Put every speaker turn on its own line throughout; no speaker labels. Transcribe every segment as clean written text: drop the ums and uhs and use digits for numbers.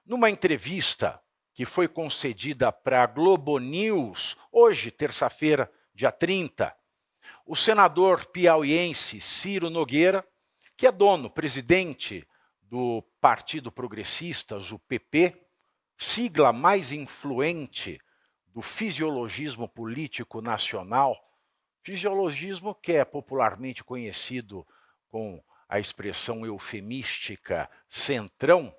Numa entrevista que foi concedida para a Globo News, hoje, terça-feira, dia 30, o senador piauiense Ciro Nogueira, que é presidente do Partido Progressistas, o PP, sigla mais influente do fisiologismo político nacional, fisiologismo que é popularmente conhecido com a expressão eufemística centrão.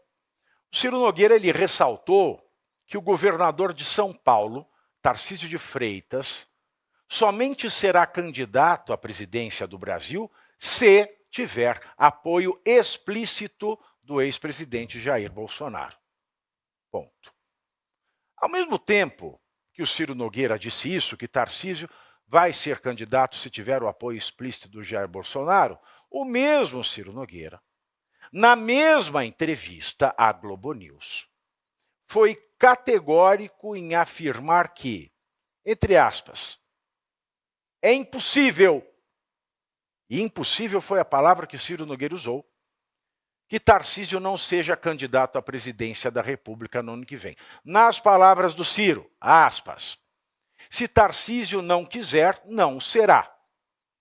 O Ciro Nogueira ele ressaltou que o governador de São Paulo, Tarcísio de Freitas, somente será candidato à presidência do Brasil se tiver apoio explícito do ex-presidente Jair Bolsonaro. Ponto. Ao mesmo tempo que o Ciro Nogueira disse isso, que Tarcísio vai ser candidato se tiver o apoio explícito do Jair Bolsonaro, o mesmo Ciro Nogueira, na mesma entrevista à Globo News, foi categórico em afirmar que, entre aspas, é impossível, e impossível foi a palavra que Ciro Nogueira usou, que Tarcísio não seja candidato à presidência da República no ano que vem. Nas palavras do Ciro, aspas, se Tarcísio não quiser, não será.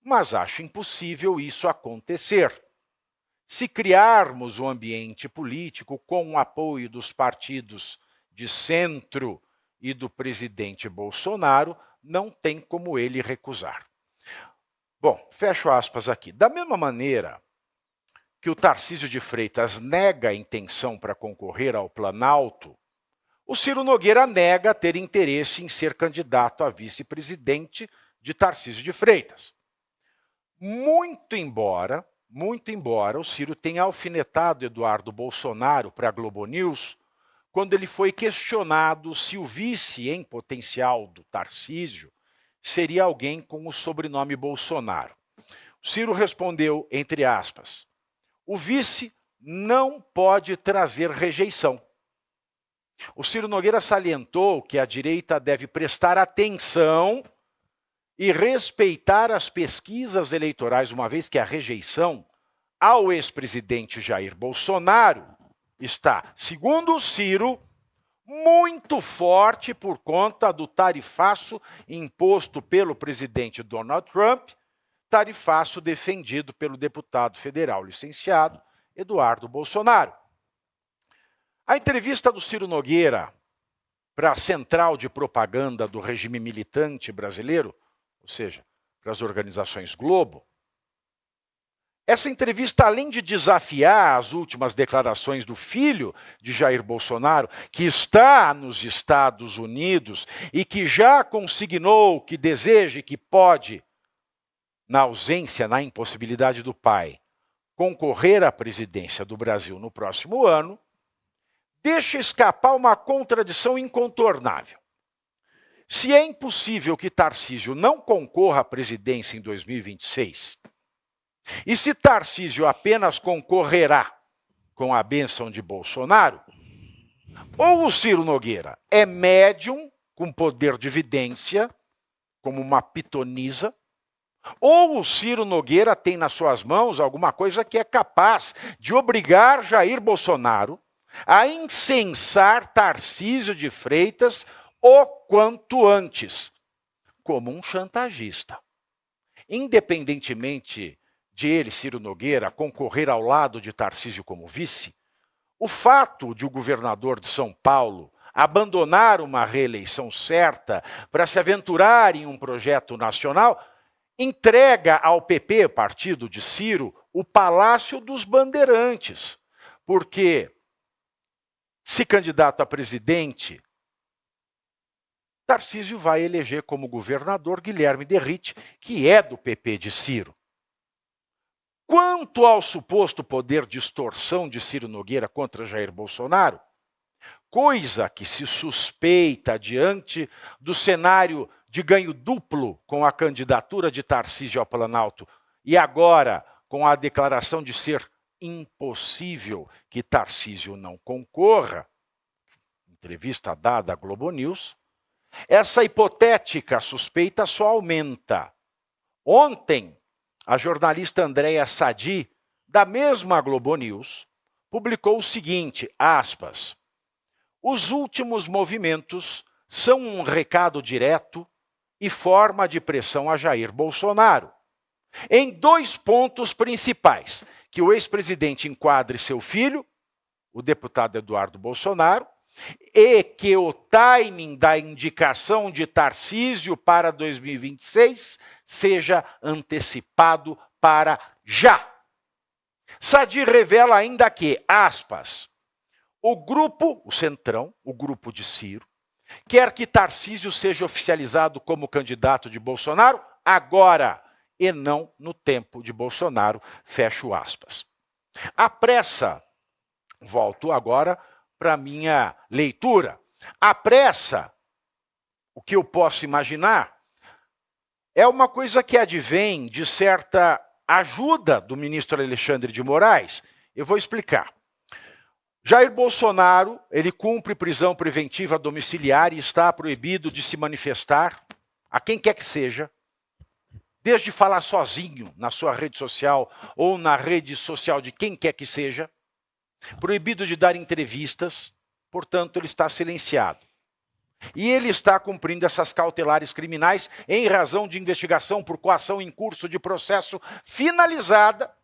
Mas acho impossível isso acontecer. Se criarmos um ambiente político com o apoio dos partidos de centro e do presidente Bolsonaro, não tem como ele recusar. Bom, fecho aspas aqui. Da mesma maneira que o Tarcísio de Freitas nega a intenção para concorrer ao Planalto, o Ciro Nogueira nega ter interesse em ser candidato a vice-presidente de Tarcísio de Freitas. Muito embora o Ciro tenha alfinetado Eduardo Bolsonaro para a Globo News, quando ele foi questionado se o vice em potencial do Tarcísio seria alguém com o sobrenome Bolsonaro. O Ciro respondeu, entre aspas, o vice não pode trazer rejeição. O Ciro Nogueira salientou que a direita deve prestar atenção e respeitar as pesquisas eleitorais, uma vez que a rejeição ao ex-presidente Jair Bolsonaro está, segundo o Ciro, muito forte por conta do tarifaço imposto pelo presidente Donald Trump, tarifaço defendido pelo deputado federal licenciado Eduardo Bolsonaro. A entrevista do Ciro Nogueira para a central de propaganda do regime militante brasileiro, ou seja, para as organizações Globo, essa entrevista, além de desafiar as últimas declarações do filho de Jair Bolsonaro, que está nos Estados Unidos e que já consignou que deseja e que pode, na ausência, na impossibilidade do pai, concorrer à presidência do Brasil no próximo ano, deixa escapar uma contradição incontornável. Se é impossível que Tarcísio não concorra à presidência em 2026, e se Tarcísio apenas concorrerá com a bênção de Bolsonaro, ou o Ciro Nogueira é médium com poder de vidência, como uma pitonisa, ou o Ciro Nogueira tem nas suas mãos alguma coisa que é capaz de obrigar Jair Bolsonaro a incensar Tarcísio de Freitas o quanto antes, como um chantagista. Independentemente de ele, Ciro Nogueira, concorrer ao lado de Tarcísio como vice, o fato de o governador de São Paulo abandonar uma reeleição certa para se aventurar em um projeto nacional entrega ao PP, partido de Ciro, o Palácio dos Bandeirantes, porque, se candidato a presidente, Tarcísio vai eleger como governador Guilherme Derrite, que é do PP de Ciro. Quanto ao suposto poder de extorsão de Ciro Nogueira contra Jair Bolsonaro, coisa que se suspeita diante do cenário de ganho duplo com a candidatura de Tarcísio ao Planalto e agora com a declaração de ser impossível que Tarcísio não concorra, entrevista dada à Globo News, essa hipotética suspeita só aumenta. Ontem, a jornalista Andréa Sadi, da mesma Globo News, publicou o seguinte, aspas, Os últimos movimentos são um recado direto e forma de pressão a Jair Bolsonaro, em 2 pontos principais: que o ex-presidente enquadre seu filho, o deputado Eduardo Bolsonaro, e que o timing da indicação de Tarcísio para 2026 seja antecipado para já. Sadi revela ainda que, aspas, o grupo, o Centrão, o grupo de Ciro, quer que Tarcísio seja oficializado como candidato de Bolsonaro agora, e não no tempo de Bolsonaro, fecho aspas. A pressa, volto agora para a minha leitura, a pressa, o que eu posso imaginar, é uma coisa que advém de certa ajuda do ministro Alexandre de Moraes. Eu vou explicar. Jair Bolsonaro, ele cumpre prisão preventiva domiciliar e está proibido de se manifestar a quem quer que seja, desde falar sozinho na sua rede social ou na rede social de quem quer que seja, proibido de dar entrevistas, portanto ele está silenciado. E ele está cumprindo essas cautelares criminais em razão de investigação por coação em curso de processo finalizada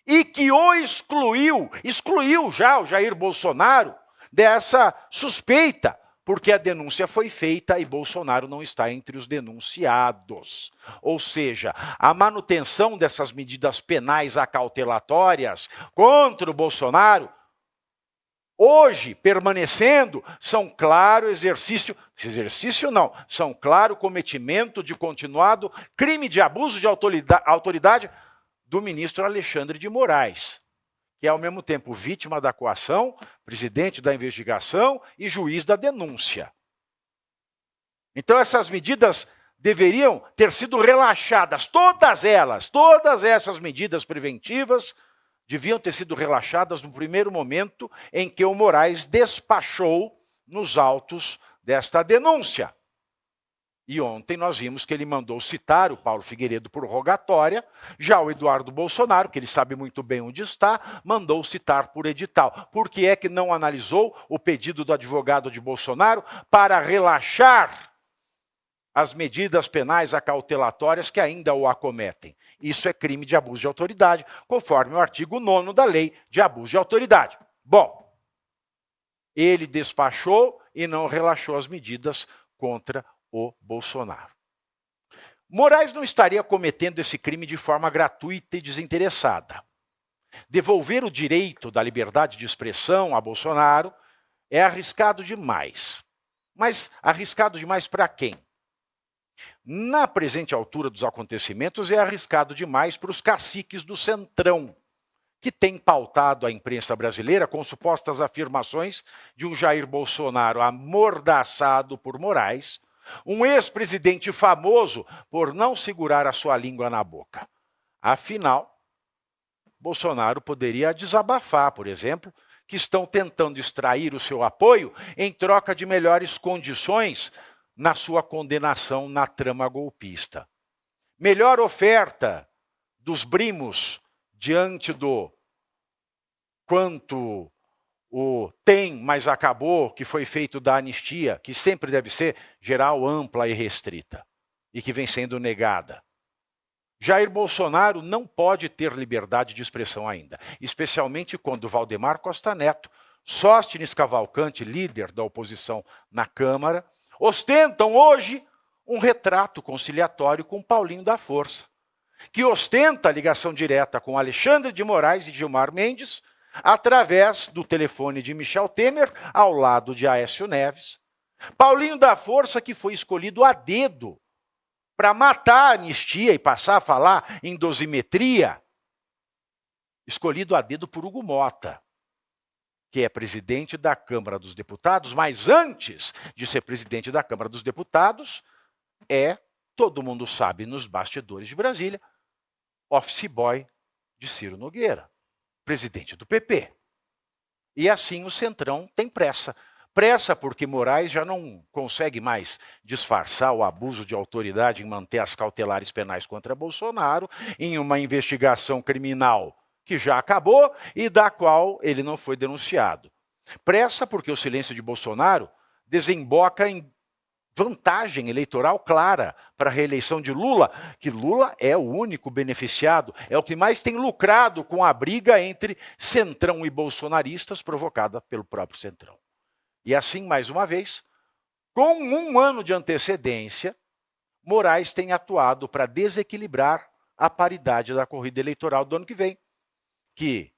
e que o excluiu já o Jair Bolsonaro dessa suspeita, porque a denúncia foi feita e Bolsonaro não está entre os denunciados. Ou seja, a manutenção dessas medidas penais acautelatórias contra o Bolsonaro, hoje, permanecendo, são claro são claro cometimento de continuado crime de abuso de autoridade do ministro Alexandre de Moraes, que é ao mesmo tempo vítima da coação, presidente da investigação e juiz da denúncia. Então essas medidas deveriam ter sido relaxadas, todas essas medidas preventivas, deviam ter sido relaxadas no primeiro momento em que o Moraes despachou nos autos desta denúncia. E ontem nós vimos que ele mandou citar o Paulo Figueiredo por rogatória, já o Eduardo Bolsonaro, que ele sabe muito bem onde está, mandou citar por edital. Por que é que não analisou o pedido do advogado de Bolsonaro para relaxar as medidas penais acautelatórias que ainda o acometem? Isso é crime de abuso de autoridade, conforme o artigo 9º da Lei de Abuso de Autoridade. Bom, ele despachou e não relaxou as medidas contra o Bolsonaro. Moraes não estaria cometendo esse crime de forma gratuita e desinteressada. Devolver o direito da liberdade de expressão a Bolsonaro é arriscado demais. Mas arriscado demais para quem? Na presente altura dos acontecimentos, é arriscado demais para os caciques do Centrão, que têm pautado a imprensa brasileira com supostas afirmações de um Jair Bolsonaro amordaçado por Moraes, um ex-presidente famoso por não segurar a sua língua na boca. Afinal, Bolsonaro poderia desabafar, por exemplo, que estão tentando extrair o seu apoio em troca de melhores condições na sua condenação na trama golpista. Melhor oferta dos brimos diante do quanto o tem, mas acabou, que foi feito da anistia, que sempre deve ser geral, ampla e restrita, e que vem sendo negada. Jair Bolsonaro não pode ter liberdade de expressão ainda, especialmente quando Valdemar Costa Neto, Sóstenes Cavalcante, líder da oposição na Câmara, ostentam hoje um retrato conciliatório com Paulinho da Força, que ostenta a ligação direta com Alexandre de Moraes e Gilmar Mendes, através do telefone de Michel Temer, ao lado de Aécio Neves. Paulinho da Força, que foi escolhido a dedo para matar a anistia e passar a falar em dosimetria, escolhido a dedo por Hugo Mota, que é presidente da Câmara dos Deputados, mas antes de ser presidente da Câmara dos Deputados, todo mundo sabe, nos bastidores de Brasília, office boy de Ciro Nogueira, presidente do PP. E assim o Centrão tem pressa. Pressa porque Moraes já não consegue mais disfarçar o abuso de autoridade em manter as cautelares penais contra Bolsonaro em uma investigação criminal que já acabou e da qual ele não foi denunciado. Pressa porque o silêncio de Bolsonaro desemboca em vantagem eleitoral clara para a reeleição de Lula, que Lula é o único beneficiado, é o que mais tem lucrado com a briga entre Centrão e bolsonaristas provocada pelo próprio Centrão. E assim, mais uma vez, com um ano de antecedência, Moraes tem atuado para desequilibrar a paridade da corrida eleitoral do ano que vem, que,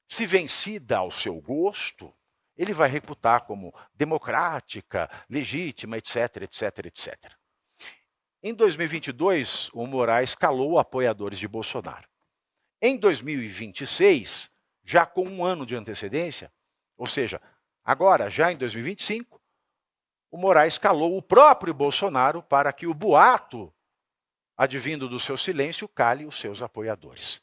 se vencida ao seu gosto, ele vai reputar como democrática, legítima, etc, etc, etc. Em 2022, o Moraes calou apoiadores de Bolsonaro. Em 2026, já com um ano de antecedência, ou seja, agora, já em 2025, o Moraes calou o próprio Bolsonaro para que o boato, advindo do seu silêncio, cale os seus apoiadores.